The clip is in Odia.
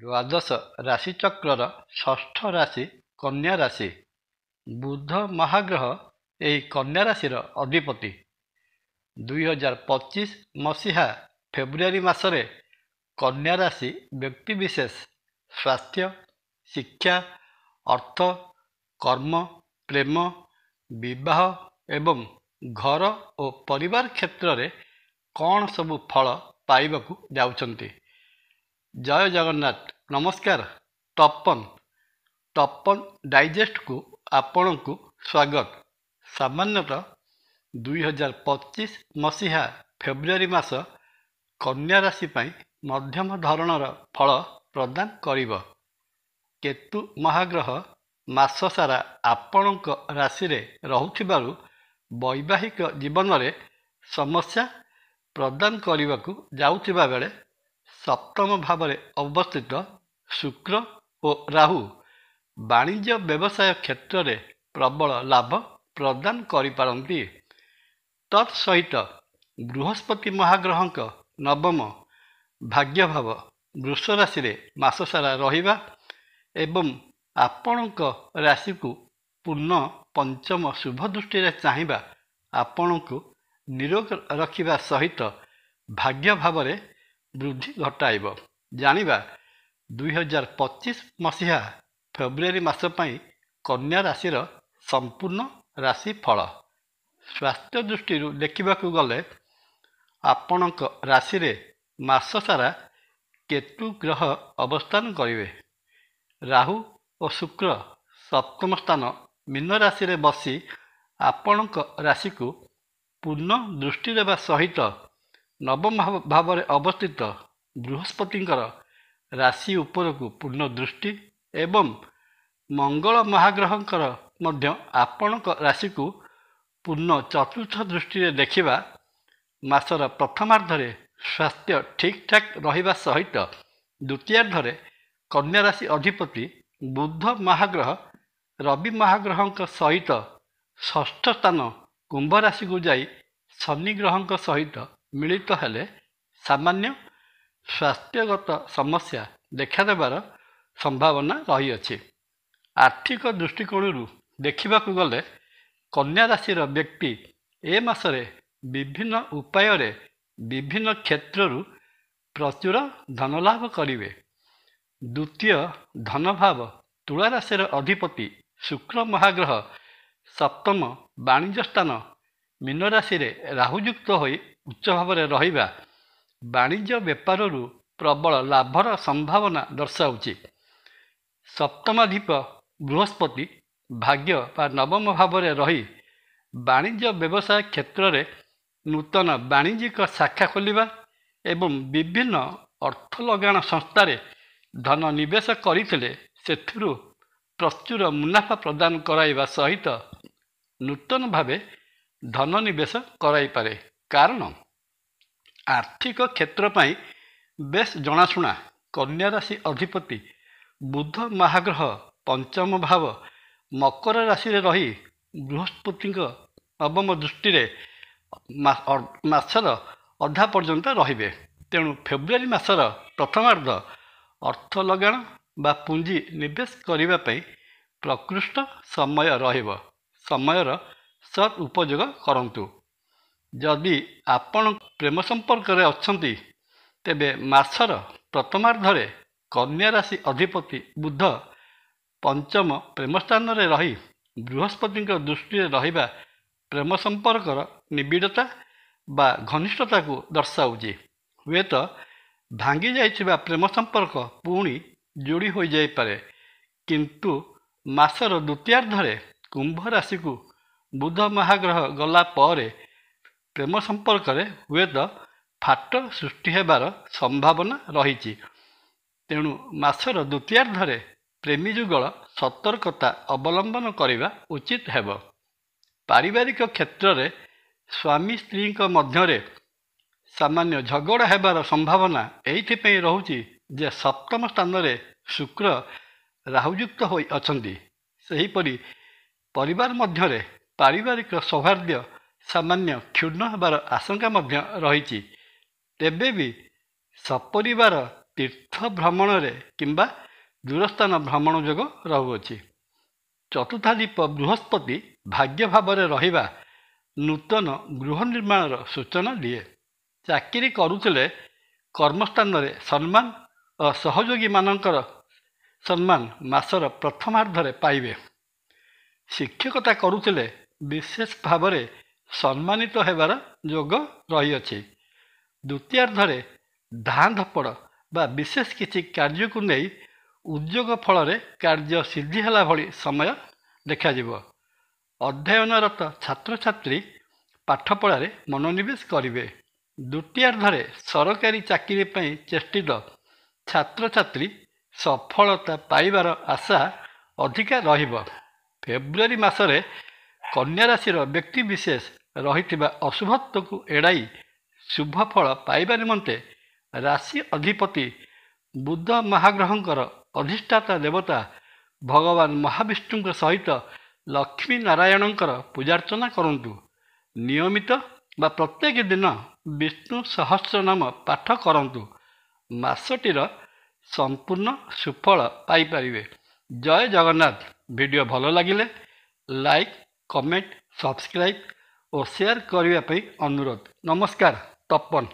ଦ୍ୱାଦଶ ରାଶିଚକ୍ରର ଷଷ୍ଠ ରାଶି କନ୍ୟା ରାଶି। ବୁଧ ମହାଗ୍ରହ ଏହି କନ୍ୟା ରାଶିର ଅଧିପତି। 2025 ମସିହା ଫେବୃଆରୀ ମାସରେ କନ୍ୟା ରାଶି ବ୍ୟକ୍ତିବିଶେଷ ସ୍ୱାସ୍ଥ୍ୟ, ଶିକ୍ଷା, ଅର୍ଥ, କର୍ମ, ପ୍ରେମ, ବିବାହ ଏବଂ ଘର ଓ ପରିବାର କ୍ଷେତ୍ରରେ କ'ଣ ସବୁ ଫଳ ପାଇବାକୁ ଯାଉଛନ୍ତି। ଜୟ ଜଗନ୍ନାଥ। ନମସ୍କାର। ତପନ ଡାଇଜେଷ୍ଟକୁ ଆପଣଙ୍କୁ ସ୍ୱାଗତ। ସାମାନ୍ୟତଃ 2025 ମସିହା ଫେବୃଆରୀ ମାସ କନ୍ୟା ରାଶି ପାଇଁ ମଧ୍ୟମ ଧରଣର ଫଳ ପ୍ରଦାନ କରିବ। କେତୁ ମହାଗ୍ରହ ମାସ ସାରା ଆପଣଙ୍କ ରାଶିରେ ରହୁଥିବାରୁ ବୈବାହିକ ଜୀବନରେ ସମସ୍ୟା ପ୍ରଦାନ କରିବାକୁ ଯାଉଥିବା ବେଳେ ସପ୍ତମ ଭାବରେ ଅବସ୍ଥିତ ଶୁକ୍ର ଓ ରାହୁ ବାଣିଜ୍ୟ ବ୍ୟବସାୟ କ୍ଷେତ୍ରରେ ପ୍ରବଳ ଲାଭ ପ୍ରଦାନ କରିପାରନ୍ତି। ତତ୍ ସହିତ ବୃହସ୍ପତି ମହାଗ୍ରହଙ୍କ ନବମ ଭାଗ୍ୟଭାବ ବୃଷ ରାଶିରେ ମାସ ସାରା ରହିବା ଏବଂ ଆପଣଙ୍କ ରାଶିକୁ ପୂର୍ଣ୍ଣ ପଞ୍ଚମ ଶୁଭ ଦୃଷ୍ଟିରେ ଚାହିଁବା ଆପଣଙ୍କୁ ନିରୋଗ ରଖିବା ସହିତ ଭାଗ୍ୟ ଭାବରେ ବୃଦ୍ଧି ଘଟାଇବ। ଜାଣିବା 2025 ମସିହା ଫେବୃଆରୀ ମାସ ପାଇଁ କନ୍ୟା ରାଶିର ସମ୍ପୂର୍ଣ୍ଣ ରାଶିଫଳ। ସ୍ୱାସ୍ଥ୍ୟ ଦୃଷ୍ଟିରୁ ଦେଖିବାକୁ ଗଲେ ଆପଣଙ୍କ ରାଶିରେ ମାସ ସାରା କେତୁ ଗ୍ରହ ଅବସ୍ଥାନ କରିବେ। ରାହୁ ଓ ଶୁକ୍ର ସପ୍ତମ ସ୍ଥାନ ମୀନ ରାଶିରେ ବସି ଆପଣଙ୍କ ରାଶିକୁ ପୂର୍ଣ୍ଣ ଦୃଷ୍ଟି ଦେବା ସହିତ ନବମ ଭାବରେ ଅବସ୍ଥିତ ବୃହସ୍ପତିଙ୍କର ରାଶି ଉପରକୁ ପୂର୍ଣ୍ଣ ଦୃଷ୍ଟି ଏବଂ ମଙ୍ଗଳ ମହାଗ୍ରହଙ୍କର ମଧ୍ୟ ଆପଣଙ୍କ ରାଶିକୁ ପୂର୍ଣ୍ଣ ଚତୁର୍ଥ ଦୃଷ୍ଟିରେ ଦେଖିବା ମାସର ପ୍ରଥମାର୍ଦ୍ଧରେ ସ୍ୱାସ୍ଥ୍ୟ ଠିକ୍ ଠାକ୍ ରହିବା ସହିତ ଦ୍ୱିତୀୟାର୍ଦ୍ଧରେ କନ୍ୟା ରାଶି ଅଧିପତି ବୁଧ ମହାଗ୍ରହ ରବି ମହାଗ୍ରହଙ୍କ ସହିତ ଷଷ୍ଠ ସ୍ଥାନ କୁମ୍ଭ ରାଶିକୁ ଯାଇ ଶନି ଗ୍ରହଙ୍କ ସହିତ ମିଳିତ ହେଲେ ସାମାନ୍ୟ ସ୍ୱାସ୍ଥ୍ୟଗତ ସମସ୍ୟା ଦେଖାଦେବାର ସମ୍ଭାବନା ରହିଅଛି। ଆର୍ଥିକ ଦୃଷ୍ଟିକୋଣରୁ ଦେଖିବାକୁ ଗଲେ କନ୍ୟା ରାଶିର ବ୍ୟକ୍ତି ଏ ମାସରେ ବିଭିନ୍ନ ଉପାୟରେ ବିଭିନ୍ନ କ୍ଷେତ୍ରରୁ ପ୍ରଚୁର ଧନଲାଭ କରିବେ। ଦ୍ୱିତୀୟ ଧନଭାବ ତୁଳା ରାଶିର ଅଧିପତି ଶୁକ୍ର ମହାଗ୍ରହ ସପ୍ତମ ବାଣିଜ୍ୟ ସ୍ଥାନ ମୀନ ରାଶିରେ ରାହୁଯୁକ୍ତ ହୋଇ ଉଚ୍ଚ ଭାବରେ ରହିବା ବାଣିଜ୍ୟ ବେପାରରୁ ପ୍ରବଳ ଲାଭର ସମ୍ଭାବନା ଦର୍ଶାଉଛି। ସପ୍ତମାଧିପ ବୃହସ୍ପତି ଭାଗ୍ୟ ବା ନବମ ଭାବରେ ରହି ବାଣିଜ୍ୟ ବ୍ୟବସାୟ କ୍ଷେତ୍ରରେ ନୂତନ ବାଣିଜ୍ୟିକ ଶାଖା ଖୋଲିବା ଏବଂ ବିଭିନ୍ନ ଅର୍ଥ ଲଗାଣ ସଂସ୍ଥାରେ ଧନ ନିବେଶ କରିଥିଲେ ସେଥିରୁ ପ୍ରଚୁର ମୁନାଫା ପ୍ରଦାନ କରାଇବା ସହିତ ନୂତନ ଭାବେ ଧନ ନିବେଶ କରାଇପାରେ। କାରଣ ଆର୍ଥିକ କ୍ଷେତ୍ର ପାଇଁ ବେଶ୍ ଜଣାଶୁଣା କନ୍ୟା ରାଶି ଅଧିପତି ବୁଧ ମହାଗ୍ରହ ପଞ୍ଚମ ଭାବ ମକର ରାଶିରେ ରହି ବୃହସ୍ପତିଙ୍କ ନବମ ଦୃଷ୍ଟିରେ ମାସର ଅଧା ପର୍ଯ୍ୟନ୍ତ ରହିବେ। ତେଣୁ ଫେବୃଆରୀ ମାସର ପ୍ରଥମାର୍ଦ୍ଧ ଅର୍ଥ ଲଗାଣ ବା ପୁଞ୍ଜି ନିବେଶ କରିବା ପାଇଁ ପ୍ରକୃଷ୍ଟ ସମୟ ରହିବ। ସମୟର ସଦ୍ ଉପଯୋଗ କରନ୍ତୁ। ଯଦି ଆପଣ ପ୍ରେମ ସମ୍ପର୍କରେ ଅଛନ୍ତି ତେବେ ମାସର ପ୍ରଥମାର୍ଦ୍ଧରେ କନ୍ୟା ରାଶି ଅଧିପତି ବୁଧ ପଞ୍ଚମ ପ୍ରେମସ୍ଥାନରେ ରହି ବୃହସ୍ପତିଙ୍କ ଦୃଷ୍ଟିରେ ରହିବା ପ୍ରେମ ସମ୍ପର୍କର ନିବିଡ଼ତା ବା ଘନିଷ୍ଠତାକୁ ଦର୍ଶାଉଛି। ହୁଏତ ଭାଙ୍ଗି ଯାଇଥିବା ପ୍ରେମ ସମ୍ପର୍କ ପୁଣି ଯୋଡ଼ି ହୋଇଯାଇପାରେ। କିନ୍ତୁ ମାସର ଦ୍ୱିତୀୟାର୍ଦ୍ଧରେ କୁମ୍ଭ ରାଶିକୁ ବୁଧ ମହାଗ୍ରହ ଗଲା ପରେ ପ୍ରେମ ସମ୍ପର୍କରେ ହୁଏତ ଫାଟ ସୃଷ୍ଟି ହେବାର ସମ୍ଭାବନା ରହିଛି। ତେଣୁ ମାସର ଦ୍ୱିତୀୟାର୍ଦ୍ଧରେ ପ୍ରେମୀ ଯୁଗଳ ସତର୍କତା ଅବଲମ୍ବନ କରିବା ଉଚିତ ହେବ। ପାରିବାରିକ କ୍ଷେତ୍ରରେ ସ୍ୱାମୀ ସ୍ତ୍ରୀଙ୍କ ମଧ୍ୟରେ ସାମାନ୍ୟ ଝଗଡ଼ା ହେବାର ସମ୍ଭାବନା ଏଇଥିପାଇଁ ରହୁଛି ଯେ ସପ୍ତମ ସ୍ଥାନରେ ଶୁକ୍ର ରାହୁଯୁକ୍ତ ହୋଇ ଅଛନ୍ତି। ସେହିପରି ପରିବାର ମଧ୍ୟରେ ପାରିବାରିକ ସୌହାର୍ଦ୍ଦ୍ୟ ସାମାନ୍ୟ କ୍ଷୁଣ୍ଣ ହେବାର ଆଶଙ୍କା ମଧ୍ୟ ରହିଛି। ତେବେ ବି ସପରିବାର ତୀର୍ଥ ଭ୍ରମଣରେ କିମ୍ବା ଦୂରସ୍ଥାନ ଭ୍ରମଣ ଯୋଗ ରହୁଅଛି। ଚତୁର୍ଥାଦୀପ ବୃହସ୍ପତି ଭାଗ୍ୟ ଭାବରେ ରହିବା ନୂତନ ଗୃହ ନିର୍ମାଣର ସୂଚନା ଦିଏ। ଚାକିରି କରୁଥିଲେ କର୍ମସ୍ଥାନରେ ସମ୍ମାନ ଓ ସହଯୋଗୀମାନଙ୍କର ସମ୍ମାନ ମାସର ପ୍ରଥମାର୍ଦ୍ଧରେ ପାଇବେ। ଶିକ୍ଷକତା କରୁଥିଲେ ବିଶେଷ ଭାବରେ ସମ୍ମାନିତ ହେବାର ଯୋଗ ରହିଅଛି। ଦ୍ୱିତୀୟାର୍ଦ୍ଧରେ ଧାଁ ଧପଡ଼ ବା ବିଶେଷ କିଛି କାର୍ଯ୍ୟକୁ ନେଇ ଉଦ୍ୟୋଗ ଫଳରେ କାର୍ଯ୍ୟ ସିଦ୍ଧି ହେଲା ଭଳି ସମୟ ଦେଖାଯିବ। ଅଧ୍ୟୟନରତ ଛାତ୍ରଛାତ୍ରୀ ପାଠପଢ଼ାରେ ମନୋନିବେଶ କରିବେ। ଦ୍ୱିତୀୟାର୍ଦ୍ଧରେ ସରକାରୀ ଚାକିରି ପାଇଁ ଚେଷ୍ଟିତ ଛାତ୍ରଛାତ୍ରୀ ସଫଳତା ପାଇବାର ଆଶା ଅଧିକା ରହିବ। ଫେବୃଆରୀ ମାସରେ କନ୍ୟା ରାଶିର ବ୍ୟକ୍ତିବିଶେଷ ରହିଥିବା ଅଶୁଭତ୍ୱକୁ ଏଡ଼ାଇ ଶୁଭ ଫଳ ପାଇବା ନିମନ୍ତେ ରାଶି ଅଧିପତି ବୁଧ ମହାଗ୍ରହଙ୍କର ଅଧିଷ୍ଠାତା ଦେବତା ଭଗବାନ ମହାବିଷ୍ଣୁଙ୍କ ସହିତ ଲକ୍ଷ୍ମୀ ନାରାୟଣଙ୍କର ପୂଜାର୍ଚ୍ଚନା କରନ୍ତୁ। ନିୟମିତ ବା ପ୍ରତ୍ୟେକ ଦିନ ବିଷ୍ଣୁ ସହସ୍ରନାମ ପାଠ କରନ୍ତୁ। ମାସଟିର ସମ୍ପୂର୍ଣ୍ଣ ସୁଫଳ ପାଇପାରିବେ। ଜୟ ଜଗନ୍ନାଥ। ଭିଡ଼ିଓ ଭଲ ଲାଗିଲେ ଲାଇକ୍, କମେଣ୍ଟ, ସବସ୍କ୍ରାଇବ୍ ଓ ସେୟାର କରିବା ପାଇଁ ଅନୁରୋଧ। ନମସ୍କାର। ତପନ।